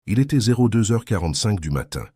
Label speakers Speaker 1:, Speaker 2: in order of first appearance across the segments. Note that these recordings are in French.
Speaker 1: Il était 02h45 du matin,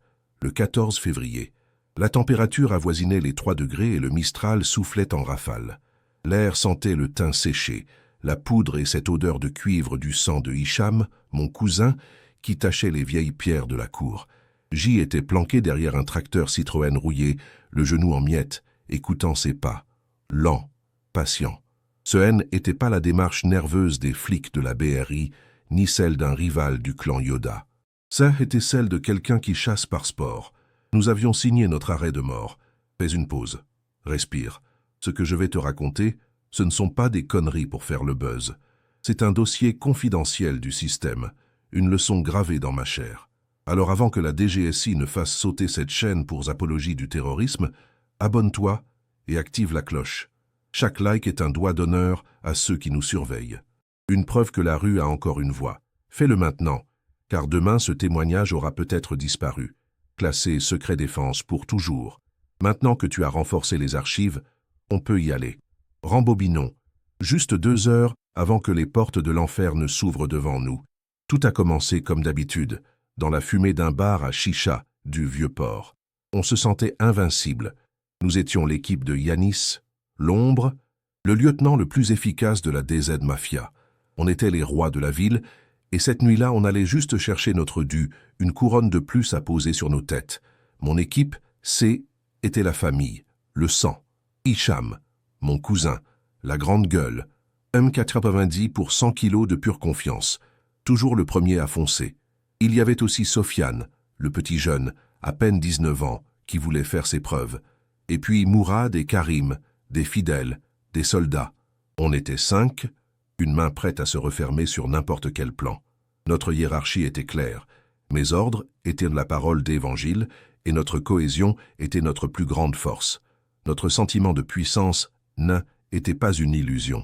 Speaker 1: le 14 février. La température avoisinait les 3 degrés et le Mistral soufflait en rafale. L'air sentait le thym séché, la poudre et cette odeur de cuivre du sang de Hicham, mon cousin, qui tachait les vieilles pierres de la cour. J était planqué derrière un tracteur Citroën rouillé, le genou en miettes, écoutant ses pas. Lent, patient. Ce N n'était pas la démarche nerveuse des flics de la BRI, ni celle d'un rival du clan Yoda. Ça était celle de quelqu'un qui chasse par sport. Nous avions signé notre arrêt de mort. Fais une pause. Respire. Ce que je vais te raconter, ce ne sont pas des conneries pour faire le buzz. C'est un dossier confidentiel du système, une leçon gravée dans ma chair. Alors avant que la DGSI ne fasse sauter cette chaîne pour apologie du terrorisme, abonne-toi et active la cloche. Chaque like est un doigt d'honneur à ceux qui nous surveillent. Une preuve que la rue a encore une voix. Fais-le maintenant, car demain ce témoignage aura peut-être disparu, classé secret défense pour toujours. Maintenant que tu as renforcé les archives, on peut y aller. Rembobinons. Juste 2 heures avant que les portes de l'enfer ne s'ouvrent devant nous. Tout a commencé comme d'habitude, dans la fumée d'un bar à chicha du Vieux-Port. On se sentait invincible. Nous étions l'équipe de Yanis, l'ombre, le lieutenant le plus efficace de la DZ Mafia. On était les rois de la ville, et cette nuit-là, on allait juste chercher notre dû, une couronne de plus à poser sur nos têtes. Mon équipe, C, était la famille, le sang. Hicham, mon cousin, la grande gueule, M90 pour 100 kilos de pure confiance, toujours le premier à foncer. Il y avait aussi Sofiane, le petit jeune, à peine 19 ans, qui voulait faire ses preuves. Et puis Mourad et Karim, des fidèles, des soldats. On était 5, une main prête à se refermer sur n'importe quel plan. Notre hiérarchie était claire. Mes ordres étaient la parole d'Évangile et notre cohésion était notre plus grande force. Notre sentiment de puissance n'était pas une illusion.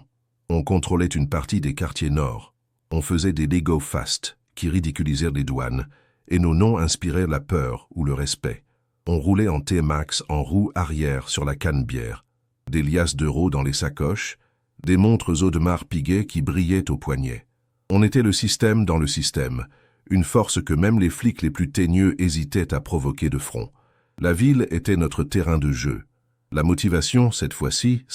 Speaker 1: On contrôlait une partie des quartiers nord. On faisait des Lego fast qui ridiculisèrent les douanes et nos noms inspirèrent la peur ou le respect. On roulait en T-Max en roue arrière sur la canne-bière, des liasses d'euros dans les sacoches, des montres Audemars Piguet qui brillaient au poignet. On était le système dans le système, une force que même les flics les plus teigneux hésitaient à provoquer de front. La ville était notre terrain de jeu. La motivation, cette fois-ci,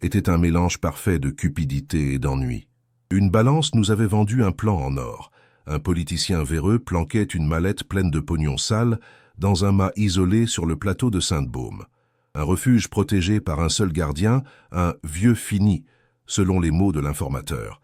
Speaker 1: était un mélange parfait de cupidité et d'ennui. Une balance nous avait vendu un plan en or. Un politicien véreux planquait une mallette pleine de pognon sale dans un mât isolé sur le plateau de Sainte-Baume. Un refuge protégé par un seul gardien, un « vieux fini », selon les mots de l'informateur.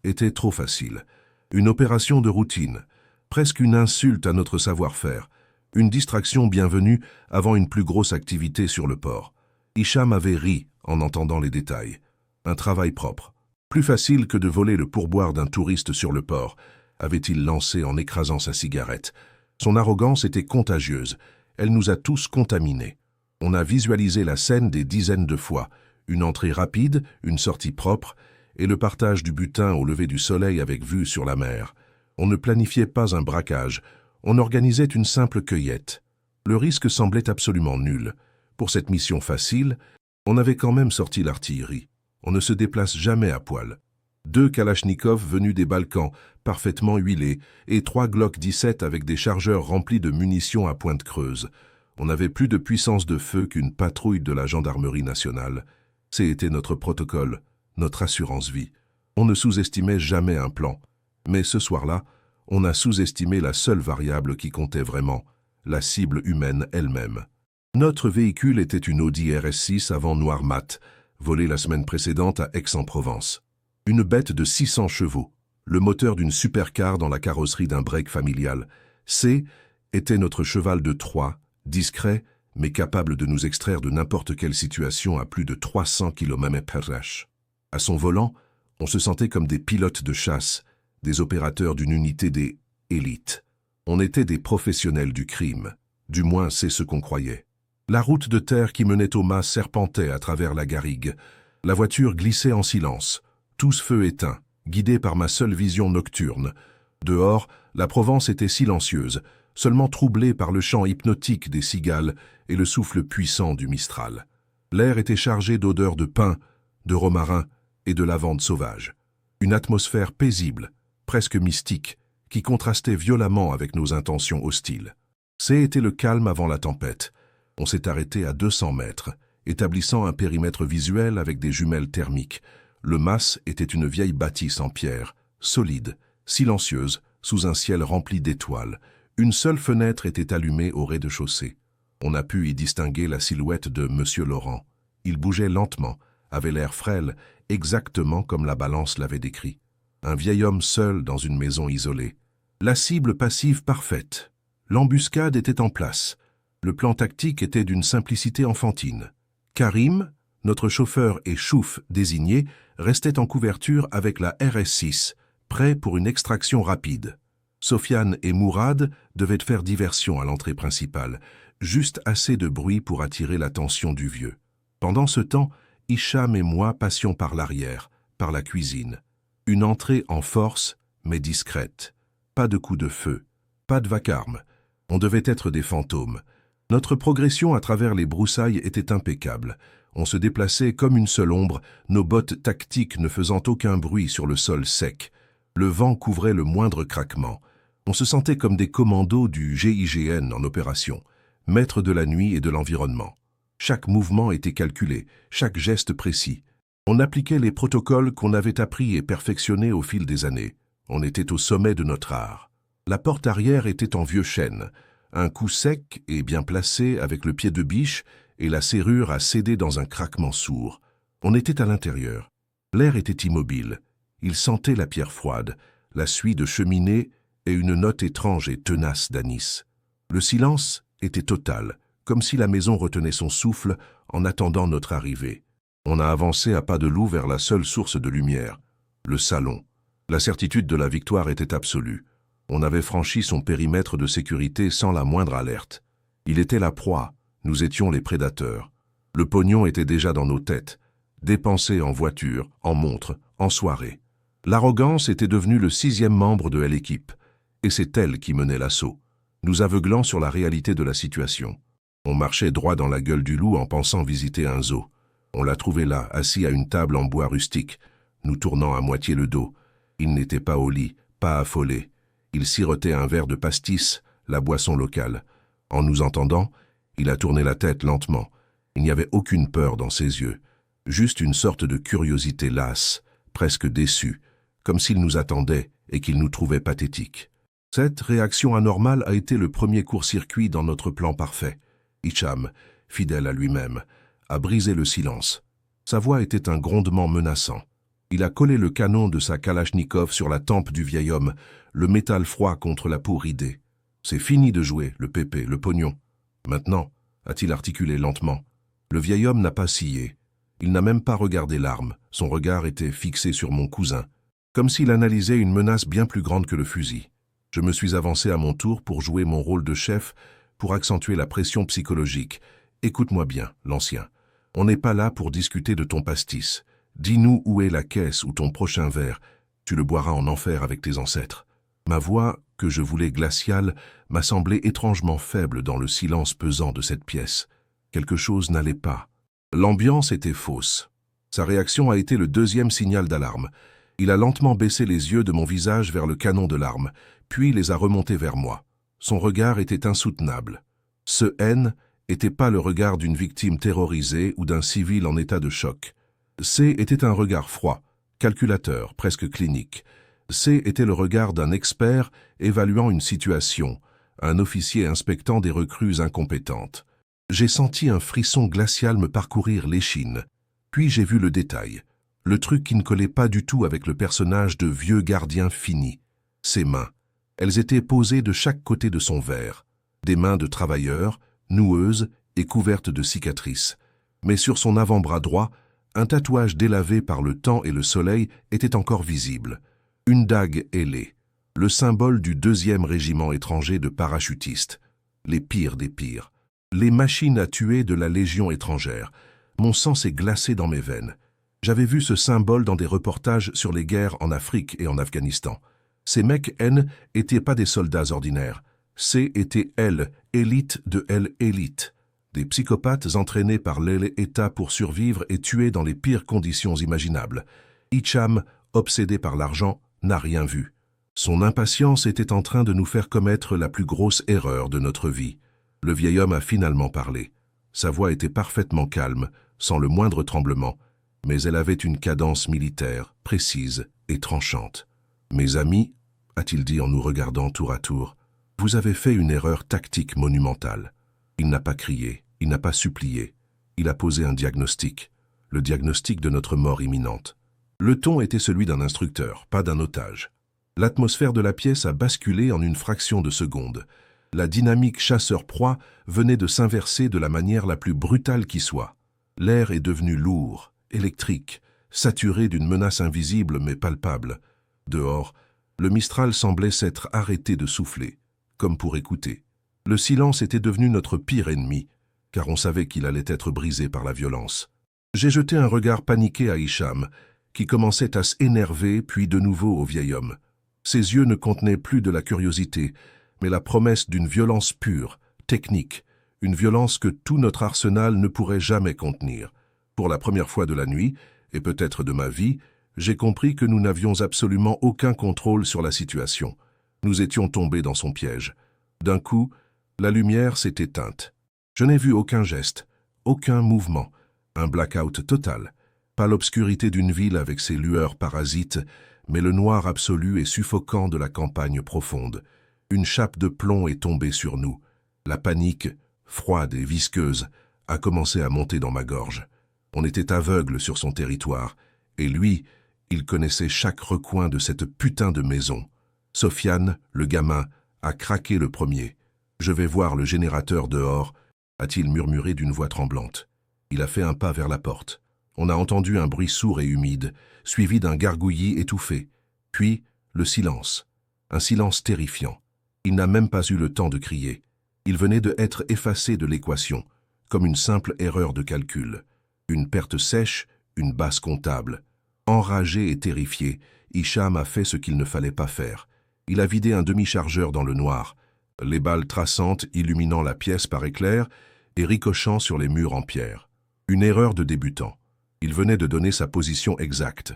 Speaker 1: Était trop facile. Une opération de routine, presque une insulte à notre savoir-faire, une distraction bienvenue avant une plus grosse activité sur le port. Hicham avait ri en entendant les détails. Un travail propre. Plus facile que de voler le pourboire d'un touriste sur le port, avait-il lancé en écrasant sa cigarette. Son arrogance était contagieuse. Elle nous a tous contaminés. On a visualisé la scène des dizaines de fois. Une entrée rapide, une sortie propre, et le partage du butin au lever du soleil avec vue sur la mer. On ne planifiait pas un braquage, on organisait une simple cueillette. Le risque semblait absolument nul. Pour cette mission facile, on avait quand même sorti l'artillerie. On ne se déplace jamais à poil. 2 Kalachnikov venus des Balkans, parfaitement huilés, et 3 Glock 17 avec des chargeurs remplis de munitions à pointe creuse. On avait plus de puissance de feu qu'une patrouille de la gendarmerie nationale. C'était notre protocole, notre assurance-vie. On ne sous-estimait jamais un plan. Mais ce soir-là, on a sous-estimé la seule variable qui comptait vraiment, la cible humaine elle-même. Notre véhicule était une Audi RS6 avant noir mat, volée la semaine précédente à Aix-en-Provence. Une bête de 600 chevaux, le moteur d'une supercar dans la carrosserie d'un break familial. Était notre cheval de Troie, discret, mais capable de nous extraire de n'importe quelle situation à plus de 300 km/h. À son volant, on se sentait comme des pilotes de chasse, des opérateurs d'une unité des élites. On était des professionnels du crime, du moins c'est ce qu'on croyait. La route de terre qui menait au mât serpentait à travers la garrigue. La voiture glissait en silence, tous feux éteints, guidés par ma seule vision nocturne. Dehors, la Provence était silencieuse, seulement troublée par le chant hypnotique des cigales et le souffle puissant du Mistral. L'air était chargé d'odeurs de pin, de romarin et de lavande sauvage. Une atmosphère paisible, presque mystique, qui contrastait violemment avec nos intentions hostiles. C'était le calme avant la tempête. On s'est arrêté à 200 mètres, établissant un périmètre visuel avec des jumelles thermiques. Le mas était une vieille bâtisse en pierre, solide, silencieuse, sous un ciel rempli d'étoiles. Une seule fenêtre était allumée au rez-de-chaussée. On a pu y distinguer la silhouette de Monsieur Laurent. Il bougeait lentement, avait l'air frêle, exactement comme la balance l'avait décrit. Un vieil homme seul dans une maison isolée. La cible passive parfaite. L'embuscade était en place. Le plan tactique était d'une simplicité enfantine. Karim, notre chauffeur et chouf désigné, restait en couverture avec la RS-6, prêt pour une extraction rapide. Sofiane et Mourad devaient faire diversion à l'entrée principale, juste assez de bruit pour attirer l'attention du vieux. Pendant ce temps, Hicham et moi passions par l'arrière, par la cuisine. Une entrée en force, mais discrète. Pas de coup de feu, pas de vacarme. On devait être des fantômes. Notre progression à travers les broussailles était impeccable. On se déplaçait comme une seule ombre, nos bottes tactiques ne faisant aucun bruit sur le sol sec. Le vent couvrait le moindre craquement. On se sentait comme des commandos du GIGN en opération, maîtres de la nuit et de l'environnement. Chaque mouvement était calculé, chaque geste précis. On appliquait les protocoles qu'on avait appris et perfectionnés au fil des années. On était au sommet de notre art. La porte arrière était en vieux chêne. Un coup sec et bien placé avec le pied de biche et la serrure a cédé dans un craquement sourd. On était à l'intérieur. L'air était immobile. Il sentait la pierre froide, la suie de cheminée et une note étrange et tenace d'anis. Le silence était total, comme si la maison retenait son souffle en attendant notre arrivée. On a avancé à pas de loup vers la seule source de lumière, le salon. La certitude de la victoire était absolue. On avait franchi son périmètre de sécurité sans la moindre alerte. Il était la proie, nous étions les prédateurs. Le pognon était déjà dans nos têtes, dépensé en voitures, en montres, en soirées. L'arrogance était devenue le 6e membre de l'équipe, et c'est elle qui menait l'assaut, nous aveuglant sur la réalité de la situation. On marchait droit dans la gueule du loup en pensant visiter un zoo. On l'a trouvé là, assis à une table en bois rustique, nous tournant à moitié le dos. Il n'était pas au lit, pas affolé. Il sirotait un verre de pastis, la boisson locale. En nous entendant, il a tourné la tête lentement. Il n'y avait aucune peur dans ses yeux, juste une sorte de curiosité lasse, presque déçue, comme s'il nous attendait et qu'il nous trouvait pathétiques. Cette réaction anormale a été le premier court-circuit dans notre plan parfait. Hicham, fidèle à lui-même, a brisé le silence. Sa voix était un grondement menaçant. Il a collé le canon de sa Kalachnikov sur la tempe du vieil homme, le métal froid contre la peau ridée. « C'est fini de jouer, le pépé, le pognon. Maintenant, a-t-il articulé lentement. Le vieil homme n'a pas scié. Il n'a même pas regardé l'arme. Son regard était fixé sur mon cousin, comme s'il analysait une menace bien plus grande que le fusil. Je me suis avancé à mon tour pour jouer mon rôle de chef, pour accentuer la pression psychologique. Écoute-moi bien, l'ancien. On n'est pas là pour discuter de ton pastis. Dis-nous où est la caisse ou ton prochain verre. Tu le boiras en enfer avec tes ancêtres. Ma voix, que je voulais glaciale, m'a semblé étrangement faible dans le silence pesant de cette pièce. Quelque chose n'allait pas. L'ambiance était fausse. Sa réaction a été le 2e signal d'alarme. Il a lentement baissé les yeux de mon visage vers le canon de l'arme, puis les a remontés vers moi. Son regard était insoutenable. Ce haine n'était pas le regard d'une victime terrorisée ou d'un civil en état de choc. Était un regard froid, calculateur, presque clinique. Était le regard d'un expert évaluant une situation, un officier inspectant des recrues incompétentes. J'ai senti un frisson glacial me parcourir l'échine. Puis j'ai vu le détail. Le truc qui ne collait pas du tout avec le personnage de vieux gardien fini. Ses mains. Elles étaient posées de chaque côté de son verre. Des mains de travailleur, noueuses et couvertes de cicatrices. Mais sur son avant-bras droit, un tatouage délavé par le temps et le soleil était encore visible. Une dague ailée. Le symbole du 2e régiment étranger de parachutistes. Les pires des pires. Les machines à tuer de la Légion étrangère. Mon sang s'est glacé dans mes veines. J'avais vu ce symbole dans des reportages sur les guerres en Afrique et en Afghanistan. Ces mecs N étaient pas des soldats ordinaires. Étaient L, élite de L élite. Des psychopathes entraînés par l'État pour survivre et tuer dans les pires conditions imaginables. Hicham, obsédé par l'argent, n'a rien vu. Son impatience était en train de nous faire commettre la plus grosse erreur de notre vie. Le vieil homme a finalement parlé. Sa voix était parfaitement calme, sans le moindre tremblement, mais elle avait une cadence militaire, précise et tranchante. « Mes amis, a-t-il dit en nous regardant tour à tour, vous avez fait une erreur tactique monumentale. » Il n'a pas crié, il n'a pas supplié. Il a posé un diagnostic, le diagnostic de notre mort imminente. Le ton était celui d'un instructeur, pas d'un otage. L'atmosphère de la pièce a basculé en une fraction de seconde. La dynamique chasseur-proie venait de s'inverser de la manière la plus brutale qui soit. L'air est devenu lourd, électrique, saturé d'une menace invisible mais palpable. Dehors, le Mistral semblait s'être arrêté de souffler, comme pour écouter. Le silence était devenu notre pire ennemi, car on savait qu'il allait être brisé par la violence. J'ai jeté un regard paniqué à Hicham, qui commençait à s'énerver, puis de nouveau au vieil homme. Ses yeux ne contenaient plus de la curiosité, mais la promesse d'une violence pure, technique, une violence que tout notre arsenal ne pourrait jamais contenir. Pour la première fois de la nuit, et peut-être de ma vie, j'ai compris que nous n'avions absolument aucun contrôle sur la situation. Nous étions tombés dans son piège. D'un coup, la lumière s'est éteinte. Je n'ai vu aucun geste, aucun mouvement, un blackout total. Pas l'obscurité d'une ville avec ses lueurs parasites, mais le noir absolu et suffocant de la campagne profonde. Une chape de plomb est tombée sur nous. La panique, froide et visqueuse, a commencé à monter dans ma gorge. On était aveugle sur son territoire, et lui, il connaissait chaque recoin de cette putain de maison. Sofiane, le gamin, a craqué le premier. « Je vais voir le générateur dehors », a-t-il murmuré d'une voix tremblante. Il a fait un pas vers la porte. On a entendu un bruit sourd et humide, suivi d'un gargouillis étouffé. Puis, le silence. Un silence terrifiant. Il n'a même pas eu le temps de crier. Il venait de être effacé de l'équation, comme une simple erreur de calcul. Une perte sèche, une basse comptable. Enragé et terrifié, Hicham a fait ce qu'il ne fallait pas faire. Il a vidé un demi-chargeur dans le noir, les balles traçantes illuminant la pièce par éclairs et ricochant sur les murs en pierre. Une erreur de débutant. Il venait de donner sa position exacte.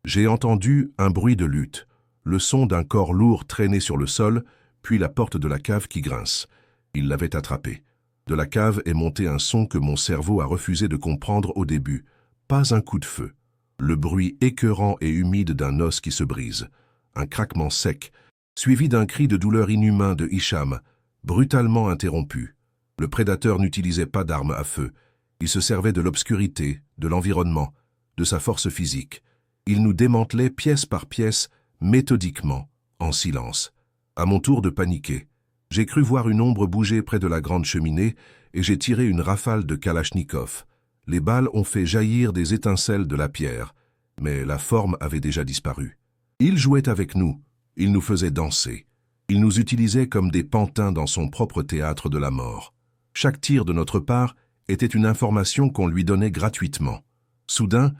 Speaker 1: J'ai entendu un bruit de lutte, le son d'un corps lourd traîné sur le sol, puis la porte de la cave qui grince. Il l'avait attrapé. De la cave est monté un son que mon cerveau a refusé de comprendre au début. Pas un coup de feu. Le bruit écœurant et humide d'un os qui se brise. Un craquement sec, suivi d'un cri de douleur inhumain de Hicham, brutalement interrompu. Le prédateur n'utilisait pas d'arme à feu. Il se servait de l'obscurité, de l'environnement, de sa force physique. Il nous démantelait pièce par pièce, méthodiquement, en silence. À mon tour de paniquer. J'ai cru voir une ombre bouger près de la grande cheminée et j'ai tiré une rafale de Kalachnikov. Les balles ont fait jaillir des étincelles de la pierre, mais la forme avait déjà disparu. Il jouait avec nous, il nous faisait danser. Il nous utilisait comme des pantins dans son propre théâtre de la mort. Chaque tir de notre part était une information qu'on lui donnait gratuitement. Soudain,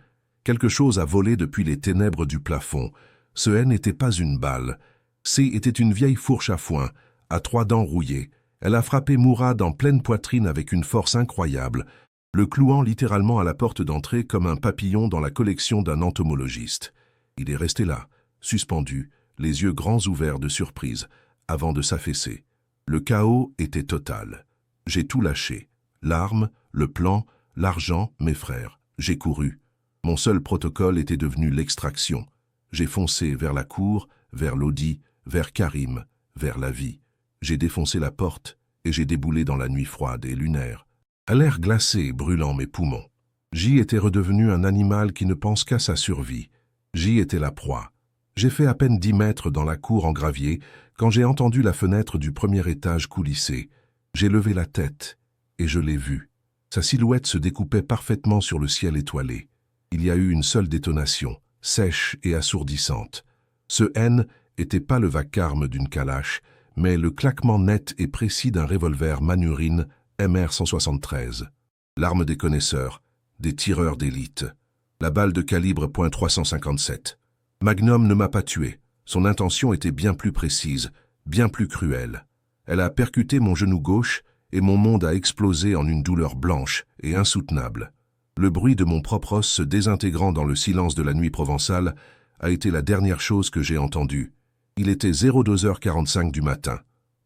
Speaker 1: quelque chose a volé depuis les ténèbres du plafond. Ce N n'était pas une balle. C était une vieille fourche à foin, à 3 dents rouillées. Elle a frappé Mourad en pleine poitrine avec une force incroyable, le clouant littéralement à la porte d'entrée comme un papillon dans la collection d'un entomologiste. Il est resté là, suspendu, les yeux grands ouverts de surprise, avant de s'affaisser. Le chaos était total. J'ai tout lâché. L'arme, le plan, l'argent, mes frères. J'ai couru. Mon seul protocole était devenu l'extraction. J'ai foncé vers la cour, vers l'Audi, vers Karim, vers la vie. J'ai défoncé la porte et j'ai déboulé dans la nuit froide et lunaire. À l'air glacé brûlant mes poumons. J était redevenu un animal qui ne pense qu'à sa survie. J était la proie. J'ai fait à peine 10 mètres dans la cour en gravier quand j'ai entendu la fenêtre du premier étage coulisser. J'ai levé la tête et je l'ai vu. Sa silhouette se découpait parfaitement sur le ciel étoilé. Il y a eu une seule détonation, sèche et assourdissante. Ce N n'était pas le vacarme d'une calache, mais le claquement net et précis d'un revolver Manurine MR173. L'arme des connaisseurs, des tireurs d'élite. La balle de calibre .357. Magnum ne m'a pas tué. Son intention était bien plus précise, bien plus cruelle. Elle a percuté mon genou gauche et mon monde a explosé en une douleur blanche et insoutenable. Le bruit de mon propre os se désintégrant dans le silence de la nuit provençale a été la dernière chose que j'ai entendue. Il était 02h45 du matin,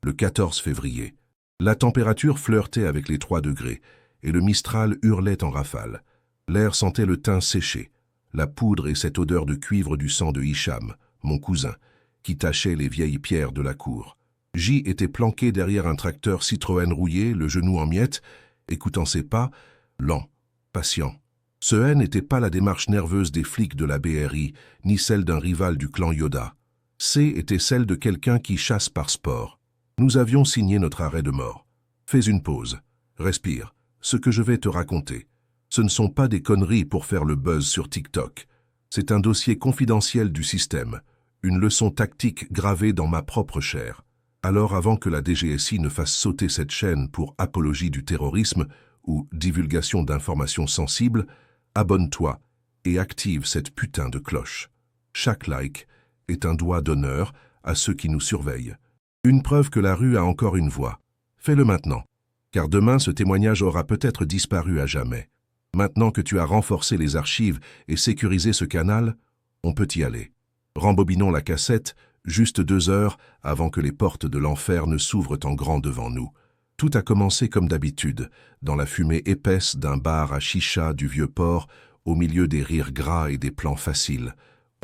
Speaker 1: le 14 février. La température flirtait avec les 3 degrés et le Mistral hurlait en rafale. L'air sentait le thym séché, la poudre et cette odeur de cuivre du sang de Hicham, mon cousin, qui tachait les vieilles pierres de la cour. J était planqué derrière un tracteur Citroën rouillé, le genou en miettes, écoutant ses pas, lent, patient. Ce N n'était pas la démarche nerveuse des flics de la BRI, ni celle d'un rival du clan Yoda. C était celle de quelqu'un qui chasse par sport. Nous avions signé notre arrêt de mort. Fais une pause. Respire. Ce que je vais te raconter. Ce ne sont pas des conneries pour faire le buzz sur TikTok. C'est un dossier confidentiel du système. Une leçon tactique gravée dans ma propre chair. Alors avant que la DGSI ne fasse sauter cette chaîne pour apologie du terrorisme ou divulgation d'informations sensibles, abonne-toi et active cette putain de cloche. Chaque like est un doigt d'honneur à ceux qui nous surveillent. Une preuve que la rue a encore une voix. Fais-le maintenant, car demain ce témoignage aura peut-être disparu à jamais. Maintenant que tu as renforcé les archives et sécurisé ce canal, on peut y aller. Rembobinons la cassette, juste 2 heures avant que les portes de l'enfer ne s'ouvrent en grand devant nous. Tout a commencé comme d'habitude, dans la fumée épaisse d'un bar à chicha du vieux port, au milieu des rires gras et des plans faciles.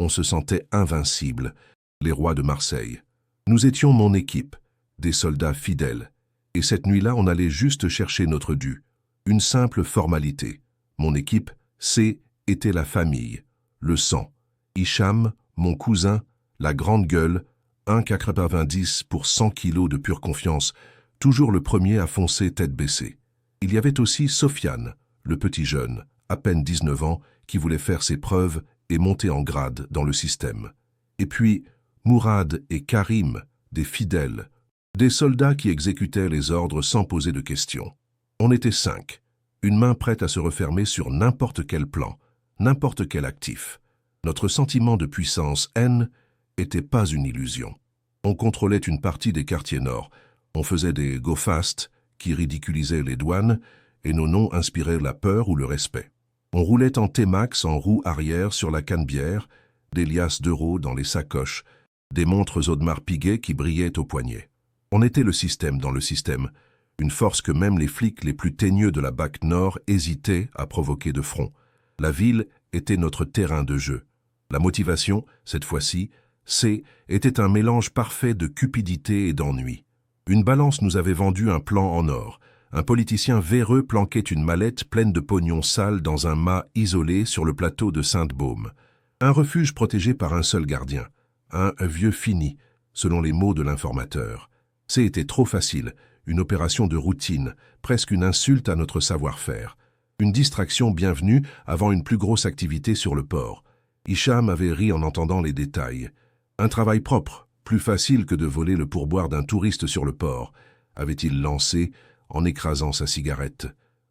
Speaker 1: On se sentait invincible, les rois de Marseille. Nous étions mon équipe, des soldats fidèles. Et cette nuit-là, on allait juste chercher notre dû. Une simple formalité. Mon équipe, C, était la famille, le sang. Hicham, mon cousin, la grande gueule, 1,90 pour 100 kilos de pure confiance, toujours le premier à foncer tête baissée. Il y avait aussi Sofiane, le petit jeune, à peine 19 ans, qui voulait faire ses preuves et monter en grade dans le système. Et puis, Mourad et Karim, des fidèles, des soldats qui exécutaient les ordres sans poser de questions. On était 5, une main prête à se refermer sur n'importe quel plan, n'importe quel actif. Notre sentiment de puissance N n'était pas une illusion. On contrôlait une partie des quartiers nord, on faisait des go fast qui ridiculisaient les douanes et nos noms inspiraient la peur ou le respect. On roulait en T-Max en roue arrière sur la Canebière, des liasses d'euros dans les sacoches, des montres Audemars Piguet qui brillaient au poignet. On était le système dans le système, une force que même les flics les plus teigneux de la BAC Nord hésitaient à provoquer de front. La ville était notre terrain de jeu. La motivation, cette fois-ci, C, était un mélange parfait de cupidité et d'ennui. Une balance nous avait vendu un plan en or. Un politicien véreux planquait une mallette pleine de pognon sale dans un mât isolé sur le plateau de Sainte-Baume. Un refuge protégé par un seul gardien. Un vieux fini, selon les mots de l'informateur. C était trop facile, une opération de routine, presque une insulte à notre savoir-faire. Une distraction bienvenue avant une plus grosse activité sur le port. Hicham avait ri en entendant les détails. Un travail propre, plus facile que de voler le pourboire d'un touriste sur le port, avait-il lancé en écrasant sa cigarette.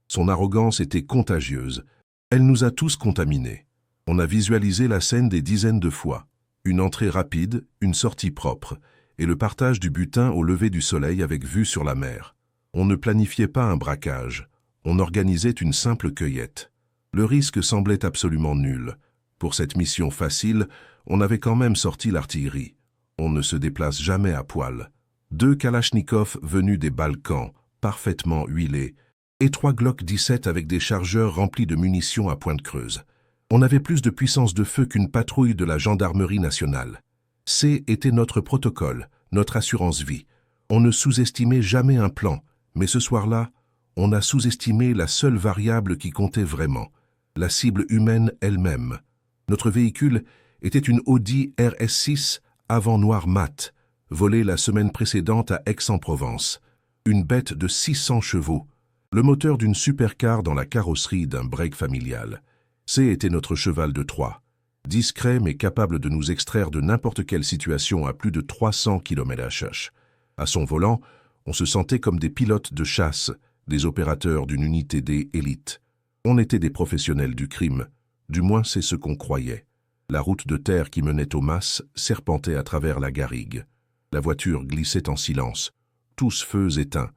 Speaker 1: Son arrogance était contagieuse. Elle nous a tous contaminés. On a visualisé la scène des dizaines de fois. Une entrée rapide, une sortie propre, et le partage du butin au lever du soleil avec vue sur la mer. On ne planifiait pas un braquage, on organisait une simple cueillette. Le risque semblait absolument nul. Pour cette mission facile, on avait quand même sorti l'artillerie. On ne se déplace jamais à poil. 2 Kalachnikov venus des Balkans, parfaitement huilés, et 3 Glock 17 avec des chargeurs remplis de munitions à pointe creuse. On avait plus de puissance de feu qu'une patrouille de la gendarmerie nationale. C était notre protocole, notre assurance-vie. On ne sous-estimait jamais un plan, mais ce soir-là, on a sous-estimé la seule variable qui comptait vraiment, la cible humaine elle-même. Notre véhicule était une Audi RS6 avant noir mat, volée la semaine précédente à Aix-en-Provence. Une bête de 600 chevaux, le moteur d'une supercar dans la carrosserie d'un break familial. C était notre cheval de Troie, discret mais capable de nous extraire de n'importe quelle situation à plus de 300 km/h. À son volant, on se sentait comme des pilotes de chasse, des opérateurs d'une unité D élite. On était des professionnels du crime, du moins c'est ce qu'on croyait. La route de terre qui menait au mas serpentait à travers la garrigue. La voiture glissait en silence, tous feux éteints,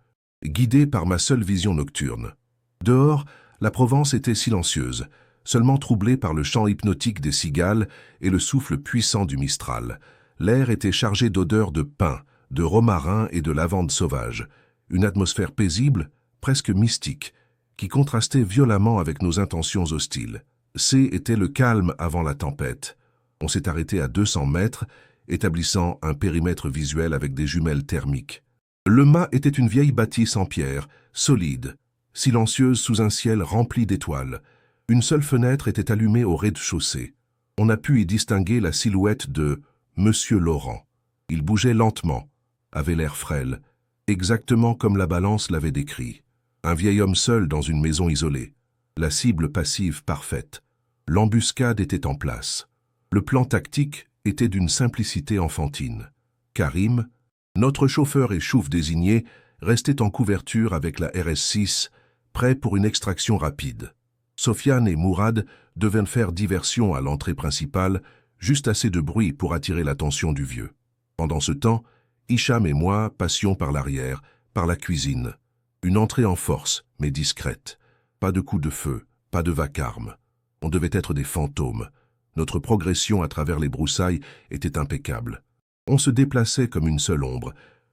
Speaker 1: guidée par ma seule vision nocturne. Dehors, la Provence était silencieuse, seulement troublée par le chant hypnotique des cigales et le souffle puissant du Mistral. L'air était chargé d'odeurs de pin, de romarin et de lavande sauvage. Une atmosphère paisible, presque mystique, qui contrastait violemment avec nos intentions hostiles. C était le calme avant la tempête. On s'est arrêté à 200 mètres, établissant un périmètre visuel avec des jumelles thermiques. Le mât était une vieille bâtisse en pierre, solide, silencieuse sous un ciel rempli d'étoiles. Une seule fenêtre était allumée au rez-de-chaussée. On a pu y distinguer la silhouette de Monsieur Laurent. Il bougeait lentement, avait l'air frêle, exactement comme la balance l'avait décrit. Un vieil homme seul dans une maison isolée. La cible passive parfaite. L'embuscade était en place. Le plan tactique était d'une simplicité enfantine. Karim, notre chauffeur et chouf désigné, restait en couverture avec la RS-6, prêt pour une extraction rapide. Sofiane et Mourad devaient faire diversion à l'entrée principale, juste assez de bruit pour attirer l'attention du vieux. Pendant ce temps, Hicham et moi passions par l'arrière, par la cuisine. Une entrée en force, mais discrète. Pas de coup de feu, pas de vacarme. On devait être des fantômes. Notre progression à travers les broussailles était impeccable. On se déplaçait comme une seule ombre,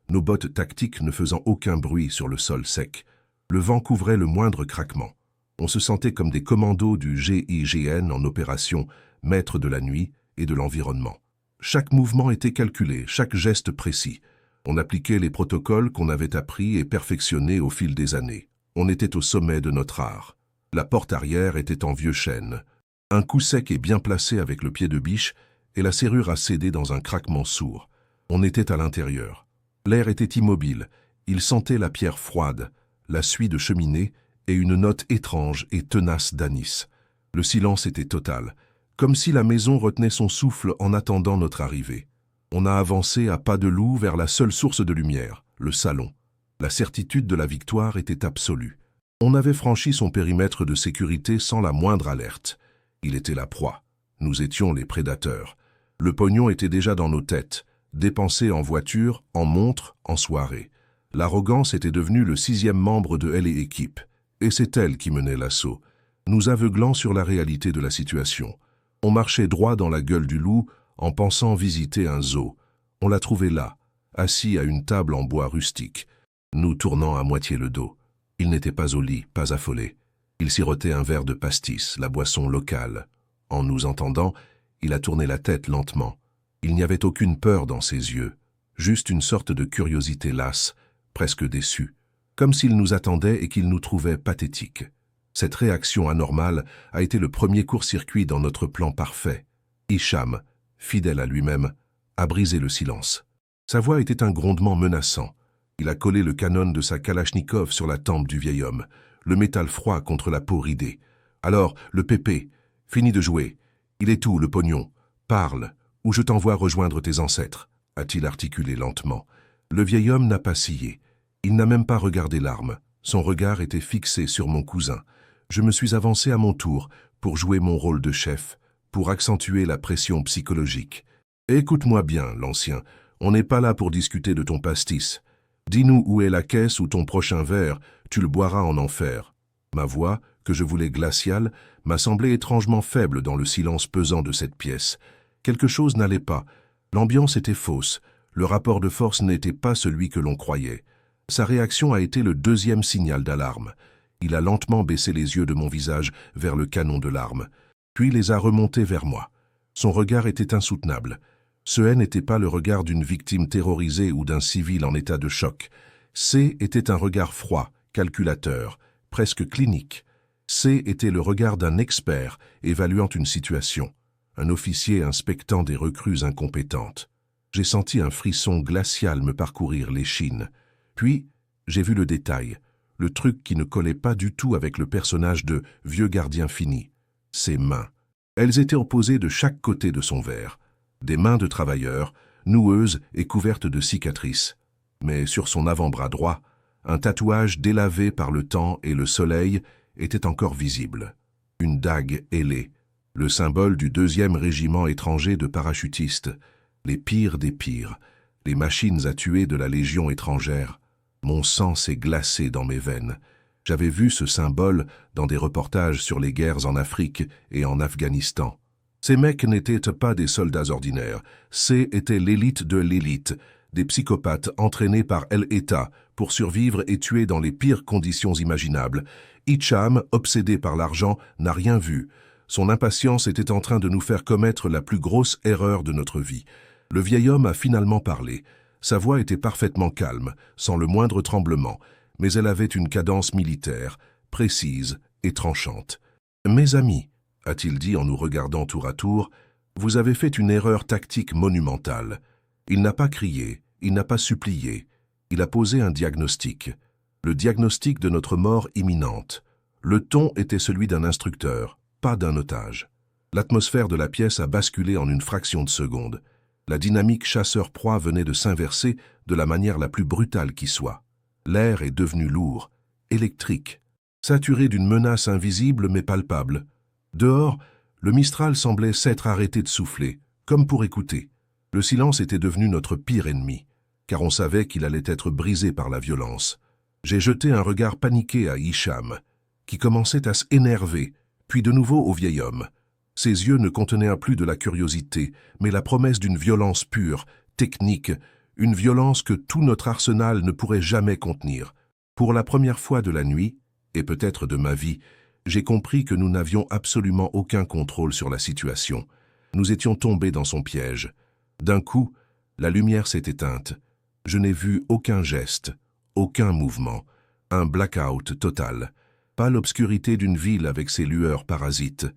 Speaker 1: nos bottes tactiques ne faisant aucun bruit sur le sol sec. Le vent couvrait le moindre craquement. On se sentait comme des commandos du GIGN en opération, maîtres de la nuit et de l'environnement. Chaque mouvement était calculé, chaque geste précis. On appliquait les protocoles qu'on avait appris et perfectionnés au fil des années. On était au sommet de notre art. La porte arrière était en vieux chêne. Un coup sec et bien placé avec le pied de biche, et la serrure a cédé dans un craquement sourd. On était à l'intérieur. L'air était immobile. Il sentait la pierre froide, la suie de cheminée et une note étrange et tenace d'anis. Le silence était total, comme si la maison retenait son souffle en attendant notre arrivée. On a avancé à pas de loup vers la seule source de lumière, le salon. La certitude de la victoire était absolue. On avait franchi son périmètre de sécurité sans la moindre alerte. Il était la proie. Nous étions les prédateurs. Le pognon était déjà dans nos têtes, dépensé en voiture, en montre, en soirée. L'arrogance était devenue le 6e membre de L & Équipe, et c'est elle qui menait l'assaut, nous aveuglant sur la réalité de la situation. On marchait droit dans la gueule du loup en pensant visiter un zoo. On l'a trouvé là, assis à une table en bois rustique, nous tournant à moitié le dos. Il n'était pas au lit, pas affolé. Il sirotait un verre de pastis, la boisson locale. En nous entendant, il a tourné la tête lentement. Il n'y avait aucune peur dans ses yeux, juste une sorte de curiosité lasse, presque déçue, comme s'il nous attendait et qu'il nous trouvait pathétiques. Cette réaction anormale a été le premier court-circuit dans notre plan parfait. Hicham, fidèle à lui-même, a brisé le silence. Sa voix était un grondement menaçant. Il a collé le canon de sa Kalachnikov sur la tempe du vieil homme, le métal froid contre la peau ridée. Alors, le pépé, fini de jouer. Il est où, le pognon? Parle, ou je t'envoie rejoindre tes ancêtres, a-t-il articulé lentement. Le vieil homme n'a pas scié. Il n'a même pas regardé l'arme. Son regard était fixé sur mon cousin. Je me suis avancé à mon tour pour jouer mon rôle de chef, pour accentuer la pression psychologique. Écoute-moi bien, l'ancien, on n'est pas là pour discuter de ton pastis. Dis-nous où est la caisse ou ton prochain verre, tu le boiras en enfer. Ma voix, que je voulais glaciale, m'a semblé étrangement faible dans le silence pesant de cette pièce. Quelque chose n'allait pas. L'ambiance était fausse. Le rapport de force n'était pas celui que l'on croyait. Sa réaction a été le 2e signal d'alarme. Il a lentement baissé les yeux de mon visage vers le canon de l'arme, puis les a remontés vers moi. Son regard était insoutenable. Ce n'était pas le regard d'une victime terrorisée ou d'un civil en état de choc. C était un regard froid, calculateur, presque clinique. C était le regard d'un expert évaluant une situation, un officier inspectant des recrues incompétentes. J'ai senti un frisson glacial me parcourir l'échine. Puis, j'ai vu le détail, le truc qui ne collait pas du tout avec le personnage de vieux gardien fini. Ses mains. Elles étaient opposées de chaque côté de son verre. Des mains de travailleur, noueuses et couvertes de cicatrices. Mais sur son avant-bras droit, un tatouage délavé par le temps et le soleil était encore visible. Une dague ailée, le symbole du 2e régiment étranger de parachutistes, les pires des pires, les machines à tuer de la Légion étrangère. Mon sang s'est glacé dans mes veines. J'avais vu ce symbole dans des reportages sur les guerres en Afrique et en Afghanistan. Ces mecs n'étaient pas des soldats ordinaires, c'était l'élite de l'élite, des psychopathes entraînés par l'État pour survivre et tuer dans les pires conditions imaginables. Hicham, obsédé par l'argent, n'a rien vu. Son impatience était en train de nous faire commettre la plus grosse erreur de notre vie. Le vieil homme a finalement parlé. Sa voix était parfaitement calme, sans le moindre tremblement, mais elle avait une cadence militaire, précise et tranchante. « Mes amis, a-t-il dit en nous regardant tour à tour, vous avez fait une erreur tactique monumentale. Il n'a pas crié, il n'a pas supplié, il a posé un diagnostic. Le diagnostic de notre mort imminente. Le ton était celui d'un instructeur, pas d'un otage. L'atmosphère de la pièce a basculé en une fraction de seconde. La dynamique chasseur-proie venait de s'inverser de la manière la plus brutale qui soit. L'air est devenu lourd, électrique, saturé d'une menace invisible mais palpable. Dehors, le Mistral semblait s'être arrêté de souffler, comme pour écouter. Le silence était devenu notre pire ennemi, car on savait qu'il allait être brisé par la violence. J'ai jeté un regard paniqué à Hicham, qui commençait à s'énerver, puis de nouveau au vieil homme. Ses yeux ne contenaient plus de la curiosité, mais la promesse d'une violence pure, technique, une violence que tout notre arsenal ne pourrait jamais contenir. Pour la première fois de la nuit, et peut-être de ma vie, j'ai compris que nous n'avions absolument aucun contrôle sur la situation. Nous étions tombés dans son piège. D'un coup, la lumière s'est éteinte. Je n'ai vu aucun geste, aucun mouvement, un blackout total. Pas l'obscurité d'une ville avec ses lueurs parasites,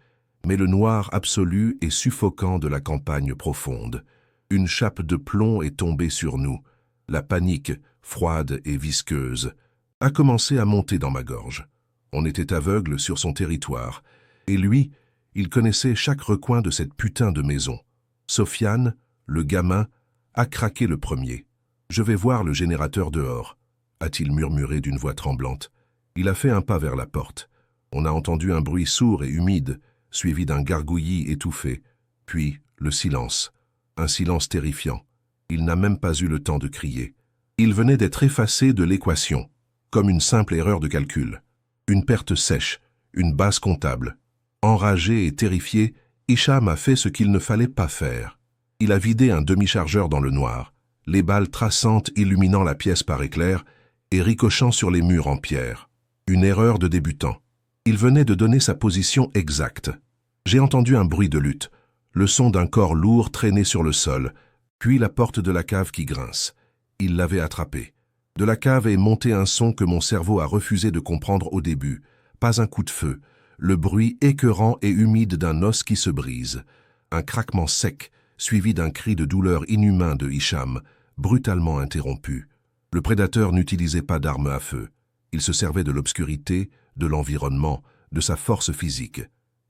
Speaker 1: mais le noir absolu et suffocant de la campagne profonde. Une chape de plomb est tombée sur nous. La panique, froide et visqueuse, a commencé à monter dans ma gorge. On était aveugle sur son territoire, et lui, il connaissait chaque recoin de cette putain de maison. Sofiane, le gamin, a craqué le premier. « Je vais voir le générateur dehors », a-t-il murmuré d'une voix tremblante. Il a fait un pas vers la porte. On a entendu un bruit sourd et humide, suivi d'un gargouillis étouffé, puis le silence, un silence terrifiant. Il n'a même pas eu le temps de crier. Il venait d'être effacé de l'équation, comme une simple erreur de calcul. Une perte sèche, une base comptable. Enragé et terrifié, Hicham a fait ce qu'il ne fallait pas faire. Il a vidé un demi-chargeur dans le noir, les balles traçantes illuminant la pièce par éclair et ricochant sur les murs en pierre. Une erreur de débutant. Il venait de donner sa position exacte. J'ai entendu un bruit de lutte, le son d'un corps lourd traîné sur le sol, puis la porte de la cave qui grince. Il l'avait attrapé. De la cave est monté un son que mon cerveau a refusé de comprendre au début. Pas un coup de feu, le bruit écœurant et humide d'un os qui se brise. Un craquement sec, suivi d'un cri de douleur inhumain de Hicham, brutalement interrompu. Le prédateur n'utilisait pas d'arme à feu. Il se servait de l'obscurité, de l'environnement, de sa force physique.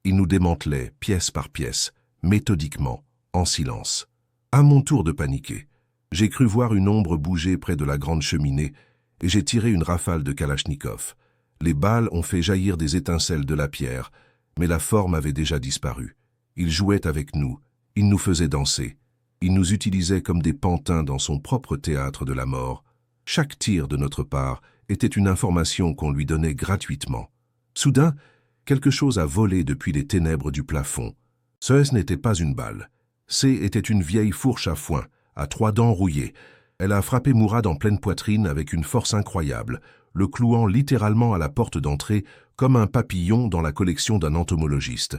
Speaker 1: Il nous démantelait, pièce par pièce, méthodiquement, en silence. À mon tour de paniquer, j'ai cru voir une ombre bouger près de la grande cheminée et j'ai tiré une rafale de Kalachnikov. Les balles ont fait jaillir des étincelles de la pierre, mais la forme avait déjà disparu. Il jouait avec nous, il nous faisait danser. Il nous utilisait comme des pantins dans son propre théâtre de la mort. Chaque tir de notre part était une information qu'on lui donnait gratuitement. Soudain, quelque chose a volé depuis les ténèbres du plafond. Ce n'était pas une balle. Était une vieille fourche à foin, à 3 dents rouillées. Elle a frappé Mourad en pleine poitrine avec une force incroyable, le clouant littéralement à la porte d'entrée comme un papillon dans la collection d'un entomologiste.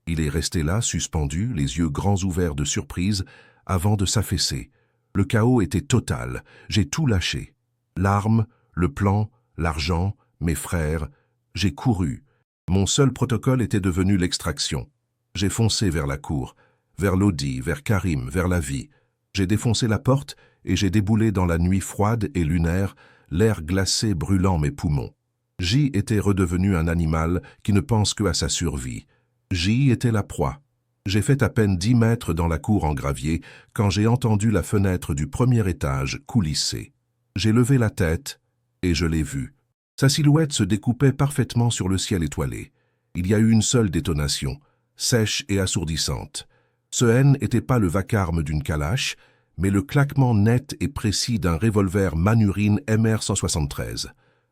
Speaker 1: Il est resté là, suspendu, les yeux grands ouverts de surprise, avant de s'affaisser. Le chaos était total, j'ai tout lâché. L'arme, le plan, l'argent, mes frères, j'ai couru. Mon seul protocole était devenu l'extraction. J'ai foncé vers la cour, vers Lodi, vers Karim, vers la vie. J'ai défoncé la porte et j'ai déboulé dans la nuit froide et lunaire, l'air glacé brûlant mes poumons. J était redevenu un animal qui ne pense que à sa survie. J était la proie. J'ai fait à peine 10 mètres dans la cour en gravier quand j'ai entendu la fenêtre du premier étage coulisser. J'ai levé la tête et je l'ai vu. Sa silhouette se découpait parfaitement sur le ciel étoilé. Il y a eu une seule détonation, sèche et assourdissante. Ce N n'était pas le vacarme d'une calache, mais le claquement net et précis d'un revolver Manurine MR173,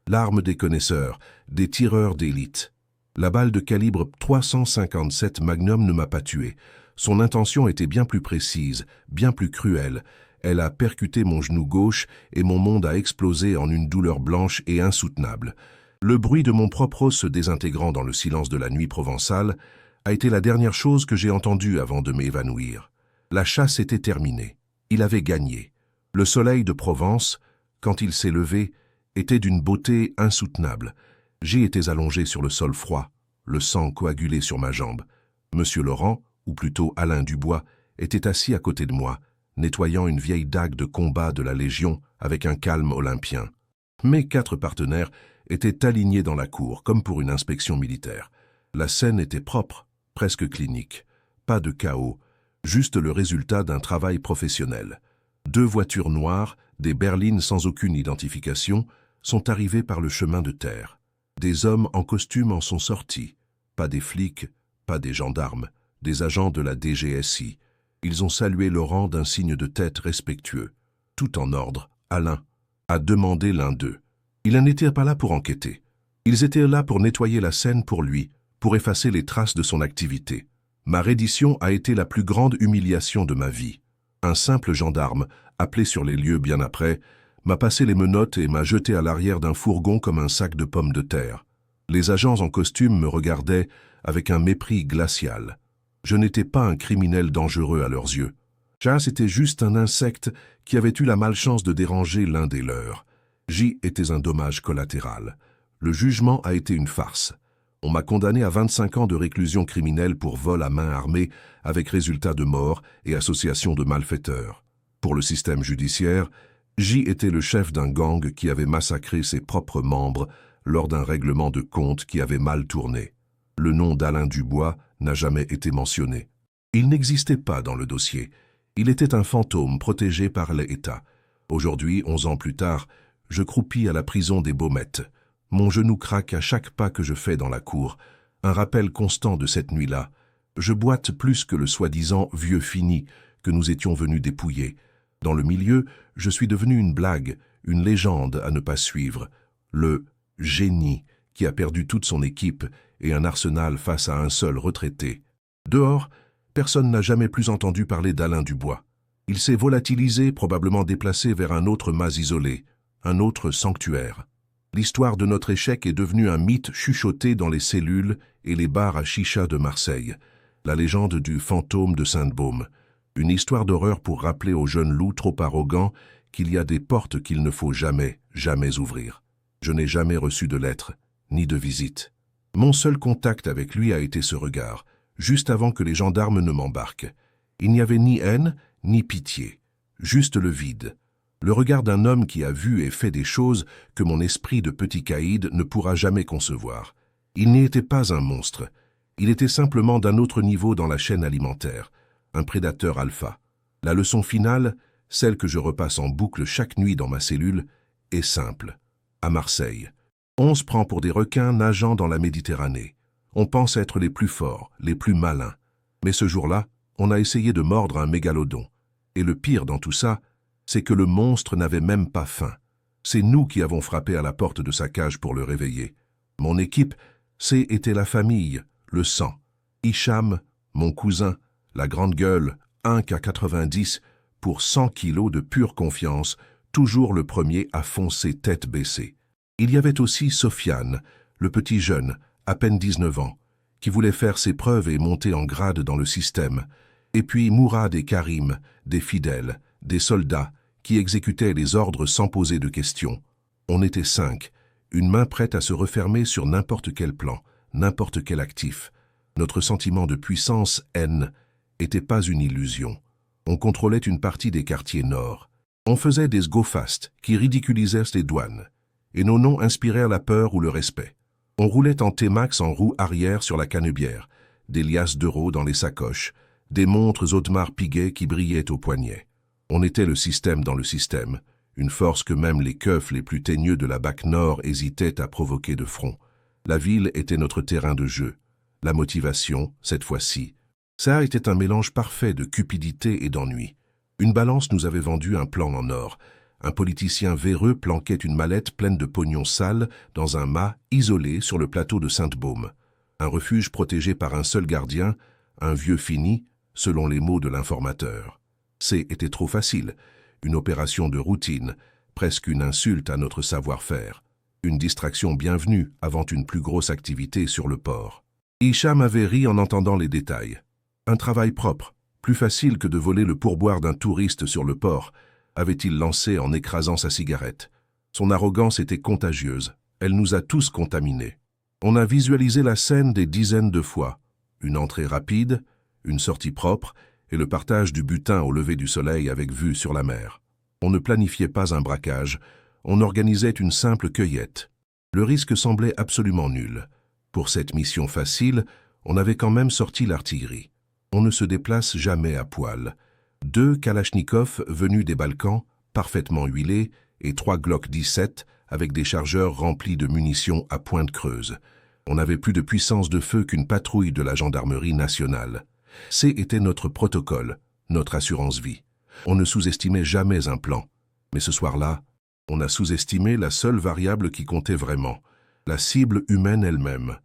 Speaker 1: l'arme des connaisseurs, des tireurs d'élite. La balle de calibre 357 Magnum ne m'a pas tué. Son intention était bien plus précise, bien plus cruelle. Elle a percuté mon genou gauche et mon monde a explosé en une douleur blanche et insoutenable. Le bruit de mon propre os se désintégrant dans le silence de la nuit provençale a été la dernière chose que j'ai entendue avant de m'évanouir. La chasse était terminée. Il avait gagné. Le soleil de Provence, quand il s'est levé, était d'une beauté insoutenable. J'y étais allongé sur le sol froid, le sang coagulé sur ma jambe. Monsieur Laurent, ou plutôt Alain Dubois, était assis à côté de moi, nettoyant une vieille dague de combat de la Légion avec un calme olympien. Mes 4 partenaires étaient alignés dans la cour, comme pour une inspection militaire. La scène était propre, presque clinique. Pas de chaos, juste le résultat d'un travail professionnel. 2 voitures noires, des berlines sans aucune identification, sont arrivées par le chemin de terre. Des hommes en costume en sont sortis. Pas des flics, pas des gendarmes, des agents de la DGSI. Ils ont salué Laurent d'un signe de tête respectueux. Tout en ordre, Alain a demandé l'un d'eux. Il n'était pas là pour enquêter. Ils étaient là pour nettoyer la scène pour lui, pour effacer les traces de son activité. Ma reddition a été la plus grande humiliation de ma vie. Un simple gendarme, appelé sur les lieux bien après, m'a passé les menottes et m'a jeté à l'arrière d'un fourgon comme un sac de pommes de terre. Les agents en costume me regardaient avec un mépris glacial. Je n'étais pas un criminel dangereux à leurs yeux. C'était juste un insecte qui avait eu la malchance de déranger l'un des leurs. J'y étais un dommage collatéral. Le jugement a été une farce. On m'a condamné à 25 ans de réclusion criminelle pour vol à main armée avec résultat de mort et association de malfaiteurs. Pour le système judiciaire, J était le chef d'un gang qui avait massacré ses propres membres lors d'un règlement de compte qui avait mal tourné. Le nom d'Alain Dubois n'a jamais été mentionné. Il n'existait pas dans le dossier. Il était un fantôme protégé par l'État. Aujourd'hui, 11 ans plus tard, je croupis à la prison des Baumettes. Mon genou craque à chaque pas que je fais dans la cour. Un rappel constant de cette nuit-là. Je boite plus que le soi-disant vieux fini que nous étions venus dépouiller. Dans le milieu, je suis devenu une blague, une légende à ne pas suivre. Le génie qui a perdu toute son équipe et un arsenal face à un seul retraité. Dehors, personne n'a jamais plus entendu parler d'Alain Dubois. Il s'est volatilisé, probablement déplacé vers un autre mas isolé, un autre sanctuaire. L'histoire de notre échec est devenue un mythe chuchoté dans les cellules et les bars à chicha de Marseille. La légende du fantôme de Sainte-Baume. Une histoire d'horreur pour rappeler aux jeunes loups trop arrogants qu'il y a des portes qu'il ne faut jamais, jamais ouvrir. Je n'ai jamais reçu de lettre, ni de visite. Mon seul contact avec lui a été ce regard, juste avant que les gendarmes ne m'embarquent. Il n'y avait ni haine, ni pitié, juste le vide. Le regard d'un homme qui a vu et fait des choses que mon esprit de petit caïd ne pourra jamais concevoir. Il n'était pas un monstre. Il était simplement d'un autre niveau dans la chaîne alimentaire, un prédateur alpha. La leçon finale, celle que je repasse en boucle chaque nuit dans ma cellule, est simple. À Marseille, on se prend pour des requins nageant dans la Méditerranée. On pense être les plus forts, les plus malins. Mais ce jour-là, on a essayé de mordre un mégalodon. Et le pire dans tout ça, c'est que le monstre n'avait même pas faim. C'est nous qui avons frappé à la porte de sa cage pour le réveiller. Mon équipe, était la famille, le sang. Hicham, mon cousin, la grande gueule, 1,90 pour 100 kilos de pure confiance, toujours le premier à foncer tête baissée. Il y avait aussi Sofiane, le petit jeune, à peine 19 ans, qui voulait faire ses preuves et monter en grade dans le système. Et puis Mourad et Karim, des fidèles, des soldats, qui exécutaient les ordres sans poser de questions. On était 5, une main prête à se refermer sur n'importe quel plan, n'importe quel actif. Notre sentiment de puissance, haine, n'était pas une illusion. On contrôlait une partie des quartiers nord. On faisait des go-fast qui ridiculisaient les douanes. Et nos noms inspirèrent la peur ou le respect. On roulait en T-Max en roue arrière sur la canebière, des liasses d'euros dans les sacoches, des montres Audemars Piguet qui brillaient au poignet. On était le système dans le système, une force que même les keufs les plus teigneux de la BAC Nord hésitaient à provoquer de front. La ville était notre terrain de jeu. La motivation, cette fois-ci. Ça était un mélange parfait de cupidité et d'ennui. Une balance nous avait vendu un plan en or. Un politicien véreux planquait une mallette pleine de pognon sale dans un mât isolé sur le plateau de Sainte-Baume. Un refuge protégé par un seul gardien, un vieux fini, selon les mots de l'informateur. C'était trop facile, une opération de routine, presque une insulte à notre savoir-faire, une distraction bienvenue avant une plus grosse activité sur le port. Hicham avait ri en entendant les détails. Un travail propre, plus facile que de voler le pourboire d'un touriste sur le port, avait-il lancé en écrasant sa cigarette. Son arrogance était contagieuse, elle nous a tous contaminés. On a visualisé la scène des dizaines de fois, une entrée rapide, une sortie propre et le partage du butin au lever du soleil avec vue sur la mer. On ne planifiait pas un braquage, on organisait une simple cueillette. Le risque semblait absolument nul. Pour cette mission facile, on avait quand même sorti l'artillerie. On ne se déplace jamais à poil. 2 Kalachnikov venus des Balkans, parfaitement huilés, et 3 Glock 17 avec des chargeurs remplis de munitions à pointe creuse. On avait plus de puissance de feu qu'une patrouille de la gendarmerie nationale. C'était notre protocole, notre assurance-vie. On ne sous-estimait jamais un plan. Mais ce soir-là, on a sous-estimé la seule variable qui comptait vraiment, la cible humaine elle-même.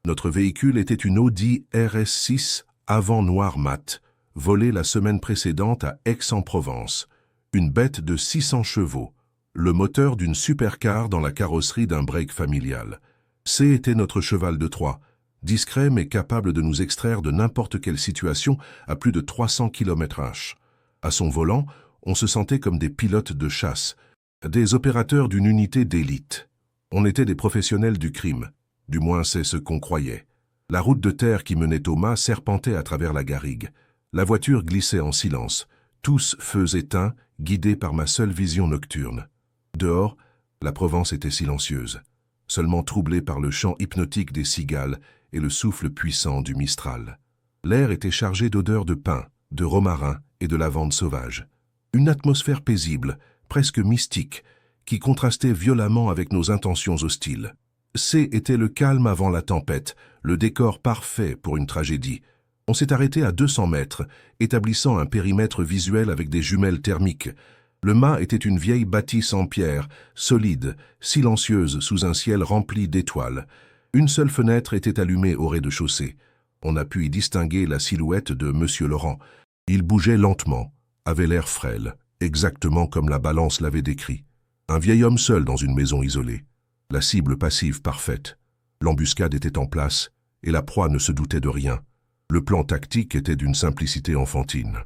Speaker 1: Notre véhicule était une Audi RS6 avant noir mat, volée la semaine précédente à Aix-en-Provence. Une bête de 600 chevaux, le moteur d'une supercar dans la carrosserie d'un break familial. C'était notre cheval de Troie, discret mais capable de nous extraire de n'importe quelle situation à plus de 300 km/h. À son volant, on se sentait comme des pilotes de chasse, des opérateurs d'une unité d'élite. On était des professionnels du crime, du moins c'est ce qu'on croyait. La route de terre qui menait au mât serpentait à travers la garrigue. La voiture glissait en silence, tous feux éteints, guidés par ma seule vision nocturne. Dehors, la Provence était silencieuse, seulement troublée par le chant hypnotique des cigales et le souffle puissant du Mistral. L'air était chargé d'odeurs de pin, de romarin et de lavande sauvage. Une atmosphère paisible, presque mystique, qui contrastait violemment avec nos intentions hostiles. C'était le calme avant la tempête, le décor parfait pour une tragédie. On s'est arrêté à 200 mètres, établissant un périmètre visuel avec des jumelles thermiques. Le mât était une vieille bâtisse en pierre, solide, silencieuse sous un ciel rempli d'étoiles. Une seule fenêtre était allumée au rez-de-chaussée. On a pu y distinguer la silhouette de Monsieur Laurent. Il bougeait lentement, avait l'air frêle, exactement comme la balance l'avait décrit. Un vieil homme seul dans une maison isolée. La cible passive parfaite. L'embuscade était en place, et la proie ne se doutait de rien. Le plan tactique était d'une simplicité enfantine.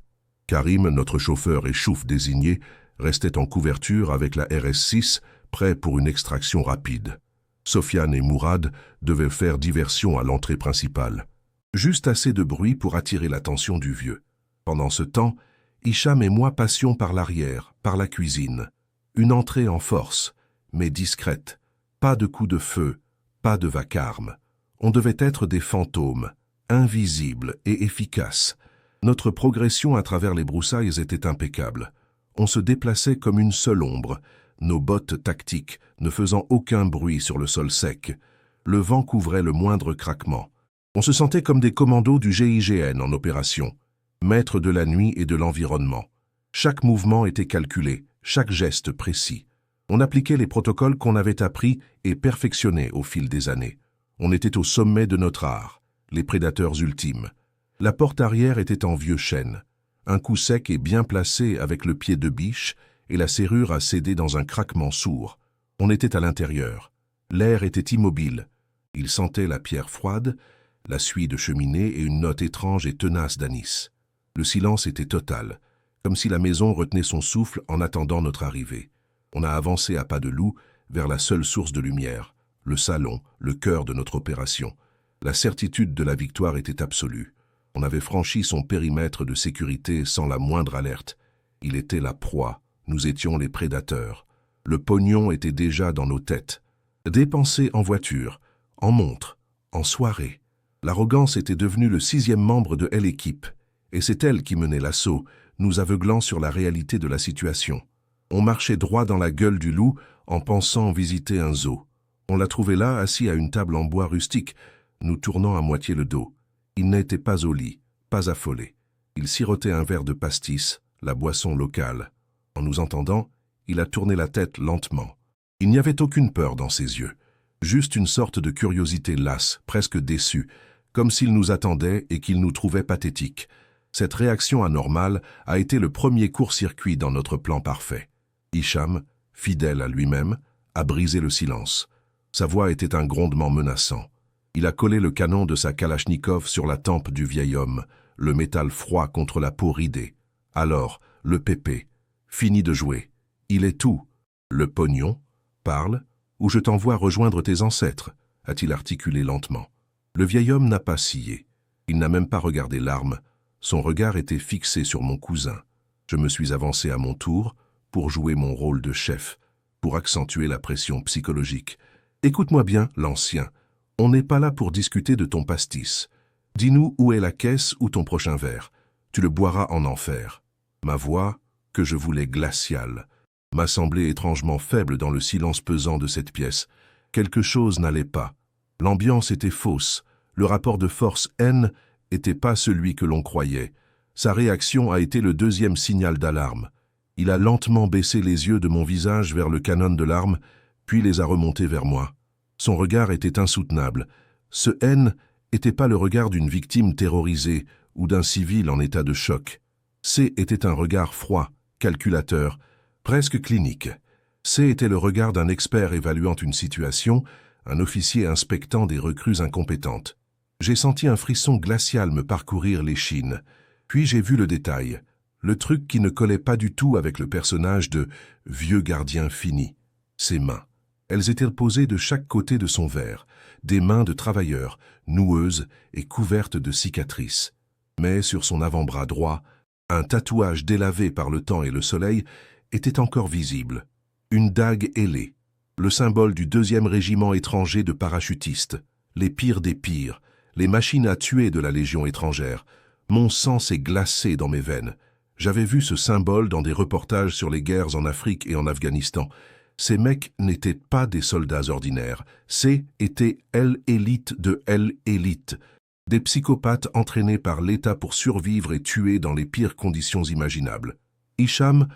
Speaker 1: Karim, notre chauffeur et chouf désigné, restait en couverture avec la RS6, prêt pour une extraction rapide. Sofiane et Mourad devaient faire diversion à l'entrée principale. Juste assez de bruit pour attirer l'attention du vieux. Pendant ce temps, Hicham et moi passions par l'arrière, par la cuisine. Une entrée en force, mais discrète. Pas de coup de feu, pas de vacarme. On devait être des fantômes, invisibles et efficaces. Notre progression à travers les broussailles était impeccable. On se déplaçait comme une seule ombre, nos bottes tactiques ne faisant aucun bruit sur le sol sec. Le vent couvrait le moindre craquement. On se sentait comme des commandos du GIGN en opération, maîtres de la nuit et de l'environnement. Chaque mouvement était calculé, chaque geste précis. On appliquait les protocoles qu'on avait appris et perfectionnés au fil des années. On était au sommet de notre art, les prédateurs ultimes. La porte arrière était en vieux chêne. Un coup sec et bien placé avec le pied de biche et la serrure a cédé dans un craquement sourd. On était à l'intérieur. L'air était immobile. Il sentait la pierre froide, la suie de cheminée et une note étrange et tenace d'anis. Le silence était total, comme si la maison retenait son souffle en attendant notre arrivée. On a avancé à pas de loup vers la seule source de lumière, le salon, le cœur de notre opération. La certitude de la victoire était absolue. On avait franchi son périmètre de sécurité sans la moindre alerte. Il était la proie, nous étions les prédateurs. Le pognon était déjà dans nos têtes. Dépensé en voiture, en montre, en soirée. L'arrogance était devenue le 6e membre de l'équipe, et c'est elle qui menait l'assaut, nous aveuglant sur la réalité de la situation. On marchait droit dans la gueule du loup en pensant visiter un zoo. On l'a trouvé là, assis à une table en bois rustique, nous tournant à moitié le dos. Il n'était pas au lit, pas affolé. Il sirotait un verre de pastis, la boisson locale. En nous entendant, il a tourné la tête lentement. Il n'y avait aucune peur dans ses yeux, juste une sorte de curiosité lasse, presque déçue, comme s'il nous attendait et qu'il nous trouvait pathétiques. Cette réaction anormale a été le premier court-circuit dans notre plan parfait. Hicham, fidèle à lui-même, a brisé le silence. Sa voix était un grondement menaçant. Il a collé le canon de sa Kalachnikov sur la tempe du vieil homme, le métal froid contre la peau ridée. Alors, le pépé. Fini de jouer. Il est tout. Le pognon. Parle, ou je t'envoie rejoindre tes ancêtres, a-t-il articulé lentement. Le vieil homme n'a pas scié. Il n'a même pas regardé l'arme. Son regard était fixé sur mon cousin. Je me suis avancé à mon tour pour jouer mon rôle de chef, pour accentuer la pression psychologique. Écoute-moi bien, l'ancien. On n'est pas là pour discuter de ton pastis. Dis-nous où est la caisse ou ton prochain verre. Tu le boiras en enfer. Ma voix, que je voulais glaciale, m'a semblé étrangement faible dans le silence pesant de cette pièce. Quelque chose n'allait pas. L'ambiance était fausse. Le rapport de force-haine n'était pas celui que l'on croyait. Sa réaction a été le deuxième signal d'alarme. Il a lentement baissé les yeux de mon visage vers le canon de l'arme, puis les a remontés vers moi. Son regard était insoutenable. Ce haine n'était pas le regard d'une victime terrorisée ou d'un civil en état de choc. Était un regard froid, calculateur, presque clinique. Était le regard d'un expert évaluant une situation, un officier inspectant des recrues incompétentes. J'ai senti un frisson glacial me parcourir l'échine, puis j'ai vu le détail, le truc qui ne collait pas du tout avec le personnage de « vieux gardien fini ». Ses mains. Elles étaient posées de chaque côté de son verre, des mains de travailleur, noueuses et couvertes de cicatrices. Mais sur son avant-bras droit, un tatouage délavé par le temps et le soleil était encore visible. Une dague ailée, le symbole du 2e régiment étranger de parachutistes, les pires des pires, les machines à tuer de la Légion étrangère. Mon sang s'est glacé dans mes veines. J'avais vu ce symbole dans des reportages sur les guerres en Afrique et en Afghanistan. Ces mecs n'étaient pas des soldats ordinaires. Étaient l'élite de l'élite. Des psychopathes entraînés par l'État pour survivre et tuer dans les pires conditions imaginables. Hicham,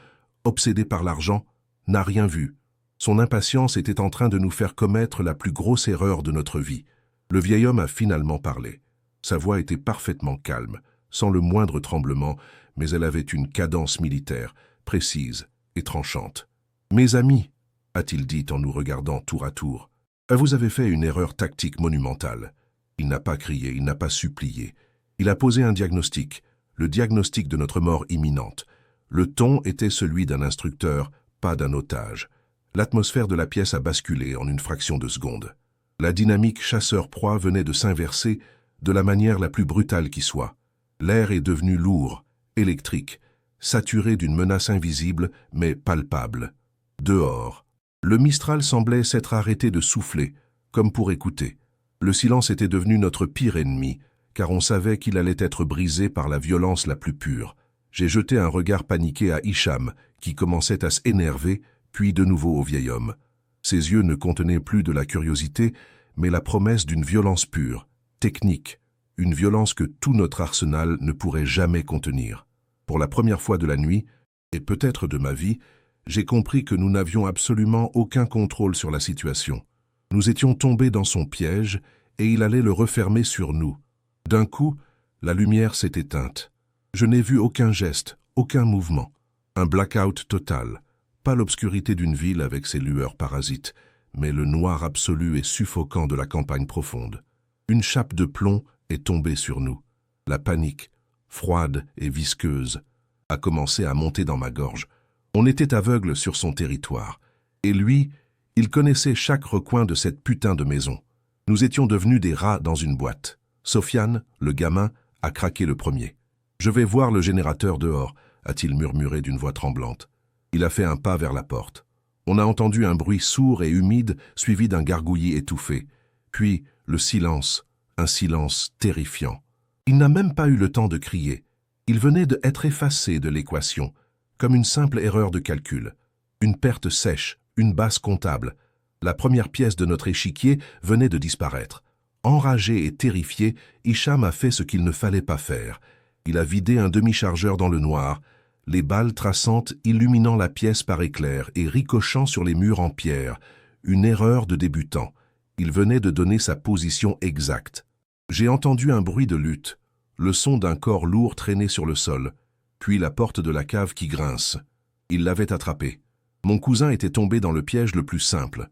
Speaker 1: obsédé par l'argent, n'a rien vu. Son impatience était en train de nous faire commettre la plus grosse erreur de notre vie. Le vieil homme a finalement parlé. Sa voix était parfaitement calme, sans le moindre tremblement, mais elle avait une cadence militaire, précise et tranchante. « Mes amis », a-t-il dit en nous regardant tour à tour, « vous avez fait une erreur tactique monumentale. » Il n'a pas crié, il n'a pas supplié. Il a posé un diagnostic, le diagnostic de notre mort imminente. Le ton était celui d'un instructeur, pas d'un otage. L'atmosphère de la pièce a basculé en une fraction de seconde. La dynamique chasseur-proie venait de s'inverser de la manière la plus brutale qui soit. L'air est devenu lourd, électrique, saturé d'une menace invisible mais palpable. Dehors, le Mistral semblait s'être arrêté de souffler, comme pour écouter. Le silence était devenu notre pire ennemi, car on savait qu'il allait être brisé par la violence la plus pure. J'ai jeté un regard paniqué à Hicham, qui commençait à s'énerver, puis de nouveau au vieil homme. Ses yeux ne contenaient plus de la curiosité, mais la promesse d'une violence pure, technique, une violence que tout notre arsenal ne pourrait jamais contenir. Pour la première fois de la nuit, et peut-être de ma vie, j'ai compris que nous n'avions absolument aucun contrôle sur la situation. Nous étions tombés dans son piège, et il allait le refermer sur nous. D'un coup, la lumière s'est éteinte. Je n'ai vu aucun geste, aucun mouvement. Un blackout total. Pas l'obscurité d'une ville avec ses lueurs parasites, mais le noir absolu et suffocant de la campagne profonde. Une chape de plomb est tombée sur nous. La panique, froide et visqueuse, a commencé à monter dans ma gorge. On était aveugle sur son territoire. Et lui, il connaissait chaque recoin de cette putain de maison. Nous étions devenus des rats dans une boîte. Sofiane, le gamin, a craqué le premier. « Je vais voir le générateur dehors », a-t-il murmuré d'une voix tremblante. Il a fait un pas vers la porte. On a entendu un bruit sourd et humide suivi d'un gargouillis étouffé. Puis le silence, un silence terrifiant. Il n'a même pas eu le temps de crier. Il venait d'être effacé de l'équation, comme une simple erreur de calcul. Une perte sèche, une base comptable. La première pièce de notre échiquier venait de disparaître. Enragé et terrifié, Hicham a fait ce qu'il ne fallait pas faire. Il a vidé un demi-chargeur dans le noir, les balles traçantes illuminant la pièce par éclairs et ricochant sur les murs en pierre. Une erreur de débutant. Il venait de donner sa position exacte. J'ai entendu un bruit de lutte. le son d'un corps lourd traîné sur le sol, puis la porte de la cave qui grince. Il l'avait attrapé. Mon cousin était tombé dans le piège le plus simple.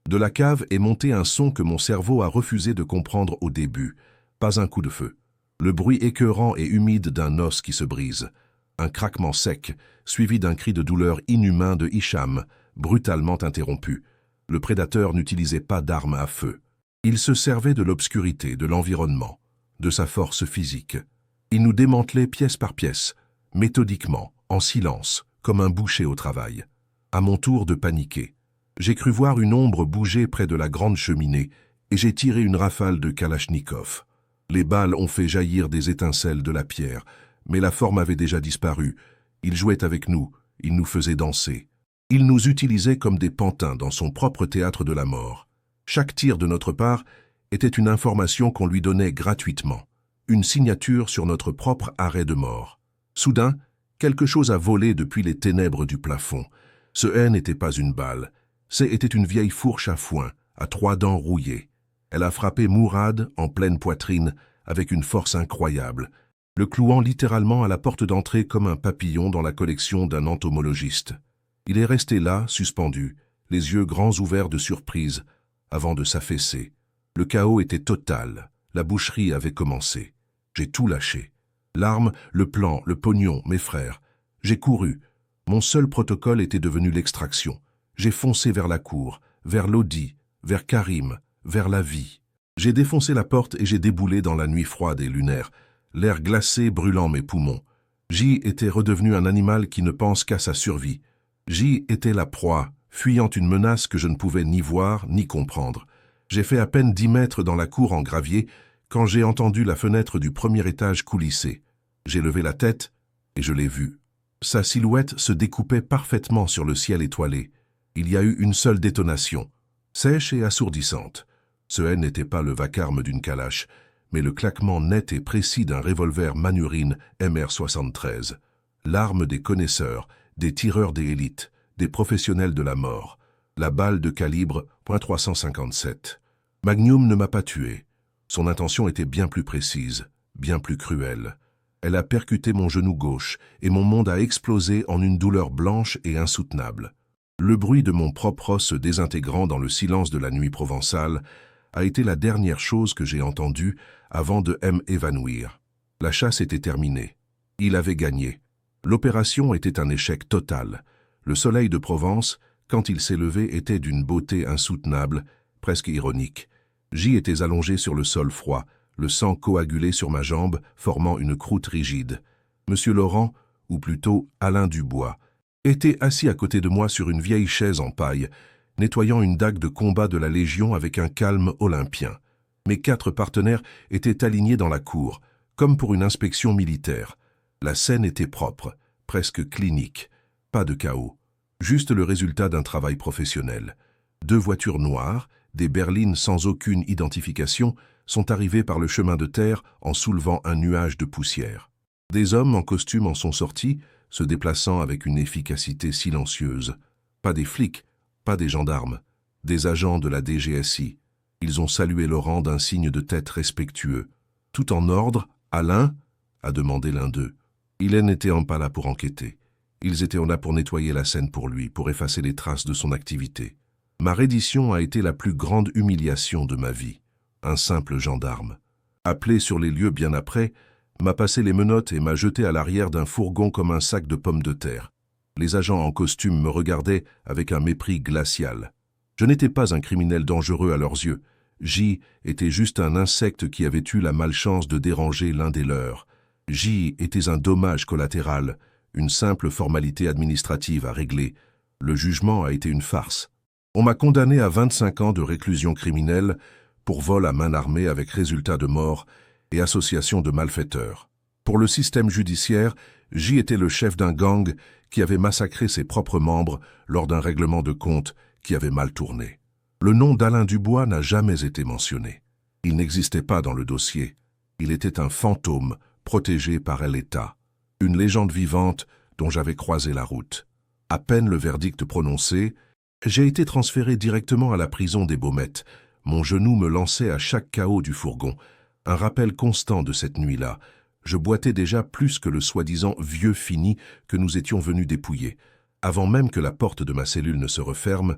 Speaker 1: De la cave est monté un son que mon cerveau a refusé de comprendre au début. Pas un coup de feu. Le bruit écœurant et humide d'un os qui se brise. Un craquement sec, suivi d'un cri de douleur inhumain de Hicham, brutalement interrompu. Le prédateur n'utilisait pas d'armes à feu. Il se servait de l'obscurité, de l'environnement, de sa force physique. Il nous démantelait pièce par pièce, méthodiquement, en silence, comme un boucher au travail. À mon tour de paniquer. J'ai cru voir une ombre bouger près de la grande cheminée et j'ai tiré une rafale de Kalachnikov. Les balles ont fait jaillir des étincelles de la pierre, mais la forme avait déjà disparu. Il jouait avec nous, il nous faisait danser. Il nous utilisait comme des pantins dans son propre théâtre de la mort. Chaque tir de notre part était une information qu'on lui donnait gratuitement, une signature sur notre propre arrêt de mort. Soudain, quelque chose a volé depuis les ténèbres du plafond. Ce haine n'était pas une balle, c'était une vieille fourche à foin, à 3 dents rouillées. Elle a frappé Mourad en pleine poitrine avec une force incroyable, le clouant littéralement à la porte d'entrée comme un papillon dans la collection d'un entomologiste. Il est resté là, suspendu, les yeux grands ouverts de surprise, avant de s'affaisser. Le chaos était total, la boucherie avait commencé. J'ai tout lâché. L'arme, le plan, le pognon, mes frères. J'ai couru. Mon seul protocole était devenu l'extraction. J'ai foncé vers la cour, vers Lodi, vers Karim, vers la vie. J'ai défoncé la porte et j'ai déboulé dans la nuit froide et lunaire, l'air glacé brûlant mes poumons. J était redevenu un animal qui ne pense qu'à sa survie. J était la proie, fuyant une menace que je ne pouvais ni voir ni comprendre. J'ai fait à peine 10 mètres dans la cour en gravier quand j'ai entendu la fenêtre du premier étage coulisser. J'ai levé la tête et je l'ai vu. Sa silhouette se découpait parfaitement sur le ciel étoilé. Il y a eu une seule détonation, sèche et assourdissante. Ce haine n'était pas le vacarme d'une calache, mais le claquement net et précis d'un revolver Manurine MR73, l'arme des connaisseurs, des tireurs d'élite, des professionnels de la mort, la balle de calibre .357. Magnum ne m'a pas tué. Son intention était bien plus précise, bien plus cruelle. Elle a percuté mon genou gauche et mon monde a explosé en une douleur blanche et insoutenable. Le bruit de mon propre os se désintégrant dans le silence de la nuit provençale a été la dernière chose que j'ai entendue avant de m'évanouir. La chasse était terminée. Il avait gagné. L'opération était un échec total. Le soleil de Provence, quand il s'est levé, était d'une beauté insoutenable, presque ironique. J'y étais allongé sur le sol froid, le sang coagulé sur ma jambe, formant une croûte rigide. Monsieur Laurent, ou plutôt Alain Dubois, était assis à côté de moi sur une vieille chaise en paille, nettoyant une dague de combat de la Légion avec un calme olympien. Mes 4 partenaires étaient alignés dans la cour, comme pour une inspection militaire. La scène était propre, presque clinique. Pas de chaos, juste le résultat d'un travail professionnel. 2 voitures noires, des berlines sans aucune identification, sont arrivées par le chemin de terre en soulevant un nuage de poussière. Des hommes en costume en sont sortis, se déplaçant avec une efficacité silencieuse. Pas des flics, pas des gendarmes, des agents de la DGSI. Ils ont salué Laurent d'un signe de tête respectueux. Tout en ordre, Alain a demandé l'un d'eux. Il n'était pas là pour enquêter. Ils étaient là pour nettoyer la scène pour lui, pour effacer les traces de son activité. Ma reddition a été la plus grande humiliation de ma vie. Un simple gendarme, appelé sur les lieux bien après, m'a passé les menottes et m'a jeté à l'arrière d'un fourgon comme un sac de pommes de terre. Les agents en costume me regardaient avec un mépris glacial. Je n'étais pas un criminel dangereux à leurs yeux. J était juste un insecte qui avait eu la malchance de déranger l'un des leurs. J était un dommage collatéral, une simple formalité administrative à régler. Le jugement a été une farce. On m'a condamné à 25 ans de réclusion criminelle pour vol à main armée avec résultat de mort et association de malfaiteurs. Pour le système judiciaire, J était le chef d'un gang qui avait massacré ses propres membres lors d'un règlement de compte qui avait mal tourné. Le nom d'Alain Dubois n'a jamais été mentionné. Il n'existait pas dans le dossier. Il était un fantôme protégé par l'État, une légende vivante dont j'avais croisé la route. À peine le verdict prononcé, j'ai été transféré directement à la prison des Baumettes. Mon genou me lançait à chaque chaos du fourgon, un rappel constant de cette nuit-là, Je boitais déjà plus que le soi-disant vieux fini que nous étions venus dépouiller. Avant même que la porte de ma cellule ne se referme,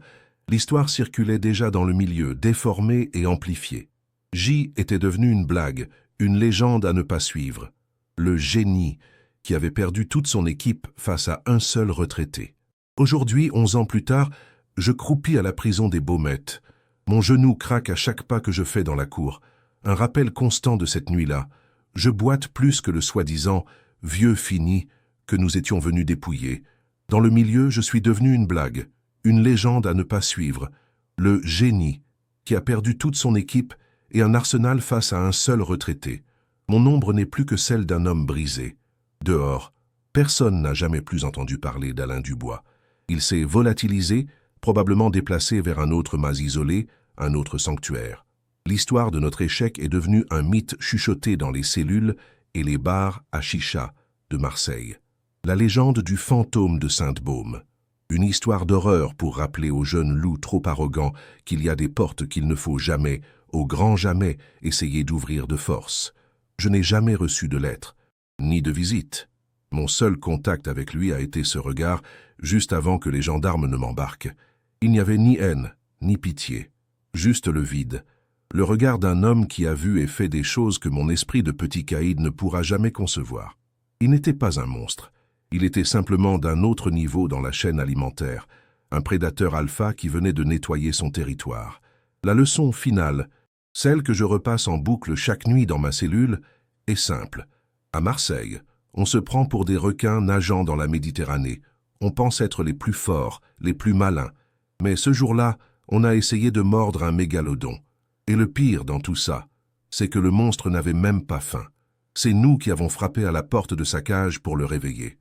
Speaker 1: l'histoire circulait déjà dans le milieu, déformée et amplifiée. J était devenu une blague, une légende à ne pas suivre. Le génie qui avait perdu toute son équipe face à un seul retraité. Aujourd'hui, 11 ans plus tard, je croupis à la prison des Baumettes. Mon genou craque à chaque pas que je fais dans la cour. Un rappel constant de cette nuit-là. Je boite plus que le soi-disant « vieux fini » que nous étions venus dépouiller. Dans le milieu, je suis devenu une blague, une légende à ne pas suivre. Le génie qui a perdu toute son équipe et un arsenal face à un seul retraité. Mon ombre n'est plus que celle d'un homme brisé. Dehors, personne n'a jamais plus entendu parler d'Alain Dubois. Il s'est volatilisé, probablement déplacé vers un autre mas isolé, un autre sanctuaire. L'histoire de notre échec est devenue un mythe chuchoté dans les cellules et les bars à chicha de Marseille. La légende du fantôme de Sainte-Baume. Une histoire d'horreur pour rappeler aux jeunes loups trop arrogants qu'il y a des portes qu'il ne faut jamais, au grand jamais, essayer d'ouvrir de force. Je n'ai jamais reçu de lettre, ni de visite. Mon seul contact avec lui a été ce regard, juste avant que les gendarmes ne m'embarquent. Il n'y avait ni haine, ni pitié, juste le vide. Le regard d'un homme qui a vu et fait des choses que mon esprit de petit caïd ne pourra jamais concevoir. Il n'était pas un monstre. Il était simplement d'un autre niveau dans la chaîne alimentaire, un prédateur alpha qui venait de nettoyer son territoire. La leçon finale, celle que je repasse en boucle chaque nuit dans ma cellule, est simple. À Marseille, on se prend pour des requins nageant dans la Méditerranée. On pense être les plus forts, les plus malins. Mais ce jour-là, on a essayé de mordre un mégalodon. Et le pire dans tout ça, c'est que le monstre n'avait même pas faim. C'est nous qui avons frappé à la porte de sa cage pour le réveiller.